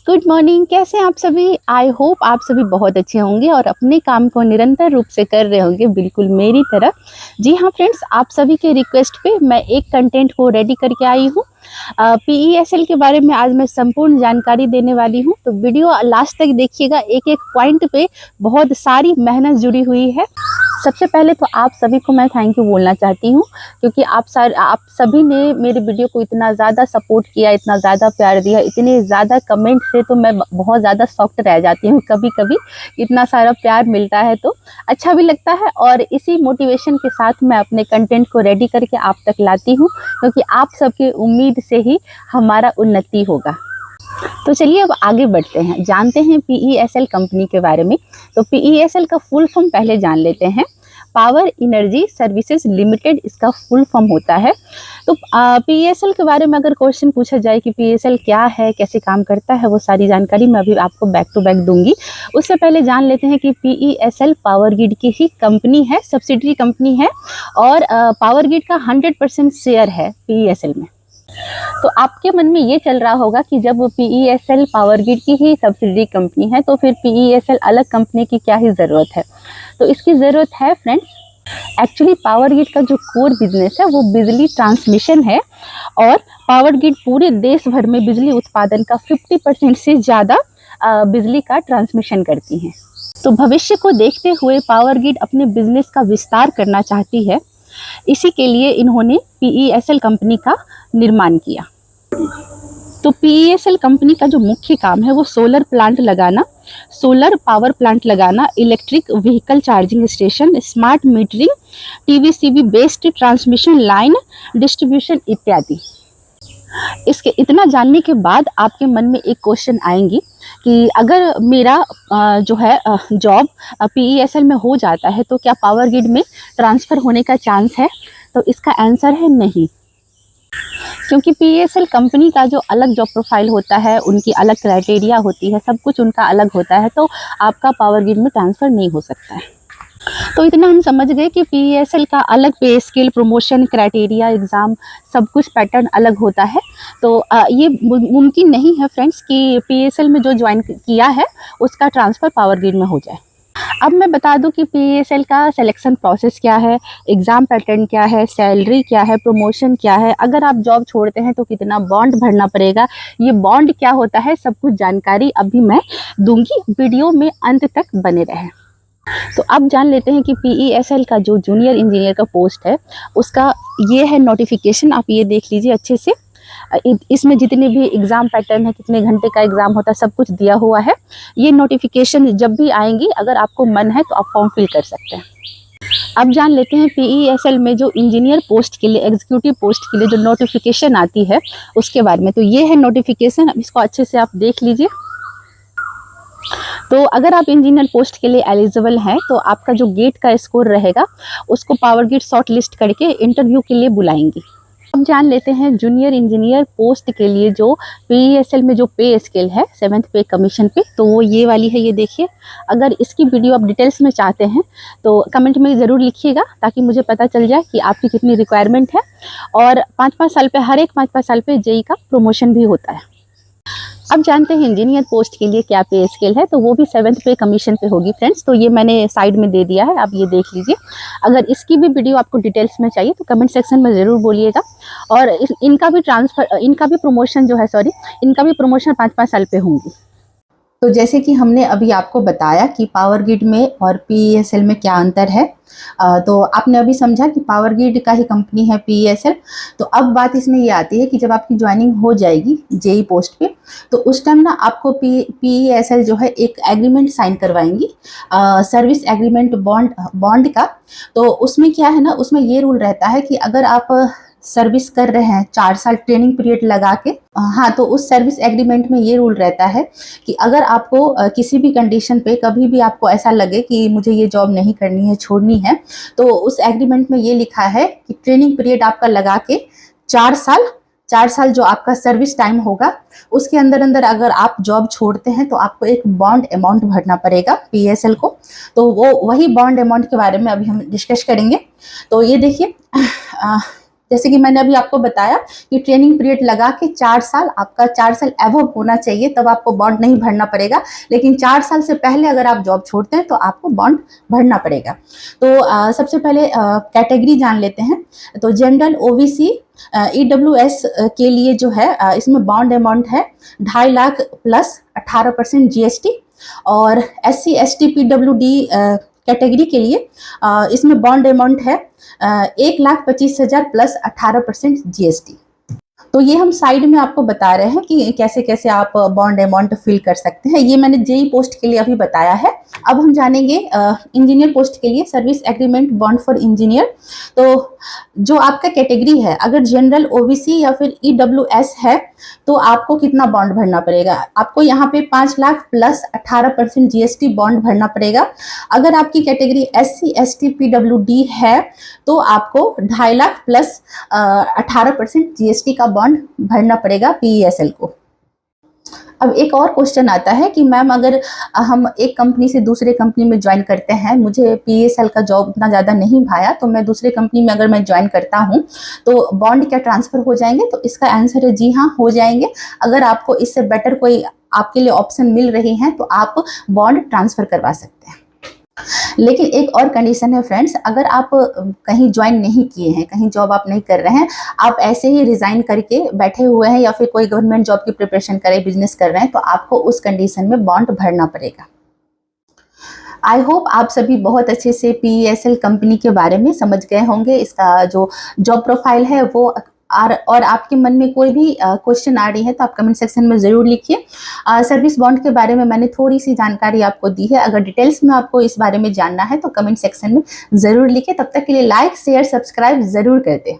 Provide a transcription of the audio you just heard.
Good morning. कैसे हैं आप सभी? आई होप आप सभी बहुत अच्छे होंगे और अपने काम को निरंतर रूप से कर रहे होंगे, बिल्कुल मेरी तरह। जी हाँ फ्रेंड्स, आप सभी के रिक्वेस्ट पे मैं एक कंटेंट को रेडी करके आई हूँ। PESL के बारे में आज मैं संपूर्ण जानकारी देने वाली हूँ, तो वीडियो लास्ट तक देखिएगा। एक एक पॉइंट पे बहुत सारी मेहनत जुड़ी हुई है। सबसे पहले तो आप सभी को मैं थैंक यू बोलना चाहती हूँ, क्योंकि आप सभी ने मेरे वीडियो को इतना ज़्यादा सपोर्ट किया, इतना ज़्यादा प्यार दिया, इतने ज़्यादा कमेंट से तो मैं बहुत ज़्यादा शॉक्ड रह जाती हूँ कभी कभी। इतना सारा प्यार मिलता है तो अच्छा भी लगता है, और इसी मोटिवेशन के साथ मैं अपने कंटेंट को रेडी करके आप तक लाती हूँ, क्योंकि आप सबकी उम्मीद से ही हमारा उन्नति होगा। तो चलिए अब आगे बढ़ते हैं, जानते हैं PESL कंपनी के बारे में। तो PESL का फुल फॉर्म पहले जान लेते हैं। पावर एनर्जी सर्विसेज लिमिटेड इसका फुल फॉर्म होता है। तो PESL के बारे में अगर क्वेश्चन पूछा जाए कि PESL क्या है, कैसे काम करता है, वो सारी जानकारी मैं अभी आपको बैक टू बैक दूंगी। उससे पहले जान लेते हैं कि PESL पावर ग्रिड की ही कंपनी है, सब्सिडरी कंपनी है, और पावर ग्रिड का 100% शेयर है PESL में। तो आपके मन में ये चल रहा होगा कि जब PESL पावर ग्रिड की ही सब्सिडरी कंपनी है तो फिर PESL अलग कंपनी की क्या ही ज़रूरत है। तो इसकी ज़रूरत है फ्रेंड्स। एक्चुअली पावर ग्रिड का जो कोर बिजनेस है वो बिजली ट्रांसमिशन है, और पावर ग्रिड पूरे देश भर में बिजली उत्पादन का 50% से ज़्यादा बिजली का ट्रांसमिशन करती हैं। तो भविष्य को देखते हुए पावर ग्रिड अपने बिजनेस का विस्तार करना चाहती है। इसी के लिए इन्होंने PESL कंपनी का निर्माण किया। तो PESL कंपनी का जो मुख्य काम है वो सोलर प्लांट लगाना, सोलर पावर प्लांट लगाना, electric vehicle charging station, smart metering, TVCB based transmission line, distribution इत्यादि। इसके इतना जानने के बाद आपके मन में एक क्वेश्चन आएंगी कि अगर मेरा जो है जॉब PESL में हो जाता है तो क्या पावर ग्रिड में ट्रांसफ़र होने का चांस है? तो इसका आंसर है नहीं, क्योंकि PESL कंपनी का जो अलग जॉब प्रोफाइल होता है, उनकी अलग क्राइटेरिया होती है, सब कुछ उनका अलग होता है, तो आपका पावर ग्रिड में ट्रांसफ़र नहीं हो सकता है। तो इतना हम समझ गए कि PESL का अलग पे स्केल, प्रमोशन क्राइटेरिया, एग्ज़ाम, सब कुछ पैटर्न अलग होता है। तो ये मुमकिन नहीं है फ्रेंड्स कि PESL में जो ज्वाइन किया है उसका ट्रांसफ़र पावर ग्रिड में हो जाए। अब मैं बता दूं कि PESL का सिलेक्शन प्रोसेस क्या है, एग्ज़ाम पैटर्न क्या है, सैलरी क्या है, प्रमोशन क्या है, अगर आप जॉब छोड़ते हैं तो कितना बॉन्ड भरना पड़ेगा, ये बॉन्ड क्या होता है, सब कुछ जानकारी अभी मैं दूंगी। वीडियो में अंत तक बने रहें। तो अब जान लेते हैं कि PESL का जो जूनियर इंजीनियर का पोस्ट है उसका ये है नोटिफिकेशन। आप ये देख लीजिए अच्छे से। इसमें जितने भी एग्ज़ाम पैटर्न है, कितने घंटे का एग्ज़ाम होता है, सब कुछ दिया हुआ है। ये नोटिफिकेशन जब भी आएंगी, अगर आपको मन है तो आप फॉर्म फिल कर सकते हैं। अब जान लेते हैं PESL में जो इंजीनियर पोस्ट के लिए, एग्जीक्यूटिव पोस्ट के लिए जो नोटिफिकेशन आती है उसके बारे में। तो ये है नोटिफिकेशन, अब इसको अच्छे से आप देख लीजिए। तो अगर आप इंजीनियर पोस्ट के लिए एलिजिबल हैं तो आपका जो गेट का स्कोर रहेगा उसको पावर ग्रिड शॉर्ट लिस्ट करके इंटरव्यू के लिए बुलाएंगी। अब जान लेते हैं जूनियर इंजीनियर पोस्ट के लिए जो PESL में जो पे स्केल है 7th पे कमीशन पे, तो वो ये वाली है, ये देखिए। अगर इसकी वीडियो आप डिटेल्स में चाहते हैं तो कमेंट में ज़रूर लिखिएगा, ताकि मुझे पता चल जाए कि आपकी कितनी रिक्वायरमेंट है। और 5-5 साल पे, हर एक 5-5 साल पे JEE का प्रमोशन भी होता है। अब जानते हैं इंजीनियर पोस्ट के लिए क्या पे स्केल है, तो वो भी 7th पे कमीशन पे होगी फ्रेंड्स। तो ये मैंने साइड में दे दिया है, आप ये देख लीजिए। अगर इसकी भी वीडियो आपको डिटेल्स में चाहिए तो कमेंट सेक्शन में ज़रूर बोलिएगा। और इनका भी इनका भी प्रमोशन जो है, इनका भी प्रमोशन 5-5 साल पे होंगी। तो जैसे कि हमने अभी आपको बताया कि पावर ग्रिड में और PESL में क्या अंतर है, तो आपने अभी समझा कि पावर ग्रिड का ही कंपनी है PESL। तो अब बात इसमें ये आती है कि जब आपकी ज्वाइनिंग हो जाएगी JEE पोस्ट पे, तो उस टाइम ना आपको PESL जो है एक एग्रीमेंट साइन करवाएंगी, सर्विस एग्रीमेंट, बॉन्ड का। तो उसमें क्या है ना, उसमें ये रूल रहता है कि अगर आप सर्विस कर रहे हैं 4 साल ट्रेनिंग पीरियड लगा के, हाँ, तो उस सर्विस एग्रीमेंट में ये रूल रहता है कि अगर आपको किसी भी कंडीशन पे कभी भी आपको ऐसा लगे कि मुझे ये जॉब नहीं करनी है, छोड़नी है, तो उस एग्रीमेंट में ये लिखा है कि ट्रेनिंग पीरियड आपका लगा के 4 साल जो आपका सर्विस टाइम होगा उसके अंदर अंदर अगर आप जॉब छोड़ते हैं तो आपको एक बॉन्ड अमाउंट भरना पड़ेगा PESL को। तो वो वही बॉन्ड अमाउंट के बारे में अभी हम डिस्कस करेंगे। तो ये देखिए, जैसे कि मैंने अभी आपको बताया कि ट्रेनिंग पीरियड लगा के 4 साल, आपका 4 साल एबव होना चाहिए, तब आपको बॉन्ड नहीं भरना पड़ेगा। लेकिन 4 साल से पहले अगर आप जॉब छोड़ते हैं तो आपको बॉन्ड भरना पड़ेगा। तो सबसे पहले कैटेगरी जान लेते हैं। तो जनरल, ओबीसी, ईडब्ल्यूएस के लिए जो है इसमें बॉन्ड अमाउंट है 2.5 लाख प्लस 18% जीएसटी। और एससी, एसटी, पीडब्ल्यूडी कैटेगरी के लिए इसमें बॉन्ड अमाउंट है 1,25,000 प्लस 18% जीएसटी। तो ये हम साइड में आपको बता रहे हैं कि कैसे कैसे आप बॉन्ड अमाउंट फिल कर सकते हैं। ये मैंने जेई पोस्ट के लिए अभी बताया है। अब हम जानेंगे इंजीनियर पोस्ट के लिए service agreement bond for engineer. तो जो आपका कैटेगरी है, अगर जनरल, ओबीसी या फिर ईडब्ल्यूएस है तो आपको कितना बॉन्ड भरना पड़ेगा? आपको यहाँ पे 5 लाख प्लस 18% जीएसटी बॉन्ड भरना पड़ेगा। अगर आपकी कैटेगरी एससी, एसटी, पीडब्ल्यूडी है तो आपको 2.5 लाख प्लस 18% जीएसटी का बॉन्ड भरना पड़ेगा पीईएसएल को। अब एक और क्वेश्चन आता है कि मैम अगर हम एक कंपनी से दूसरे कंपनी में ज्वाइन करते हैं, मुझे पीईएसएल का जॉब उतना ज़्यादा नहीं भाया, तो मैं दूसरे कंपनी में अगर मैं ज्वाइन करता हूँ तो बॉन्ड क्या ट्रांसफ़र हो जाएंगे? तो इसका आंसर है जी हाँ, हो जाएंगे। अगर आपको इससे बेटर कोई आपके लिए ऑप्शन मिल रही हैं तो आप बॉन्ड ट्रांसफ़र करवा सकते हैं। लेकिन एक और कंडीशन है फ्रेंड्स, अगर आप कहीं ज्वाइन नहीं किए हैं, कहीं जॉब आप नहीं कर रहे हैं, आप ऐसे ही रिजाइन करके बैठे हुए हैं या फिर कोई गवर्नमेंट जॉब की प्रिपरेशन करें, बिजनेस कर रहे हैं, तो आपको उस कंडीशन में बॉन्ड भरना पड़ेगा। आई होप आप सभी बहुत अच्छे से पीईएसएल कंपनी के बारे में समझ गए होंगे। इसका जो जॉब प्रोफाइल है वो और आपके मन में कोई भी क्वेश्चन आ रही है तो आप कमेंट सेक्शन में ज़रूर लिखिए। सर्विस बॉन्ड के बारे में मैंने थोड़ी सी जानकारी आपको दी है। अगर डिटेल्स में आपको इस बारे में जानना है तो कमेंट सेक्शन में ज़रूर लिखिए। तब तक के लिए लाइक, शेयर, सब्सक्राइब ज़रूर कर दें।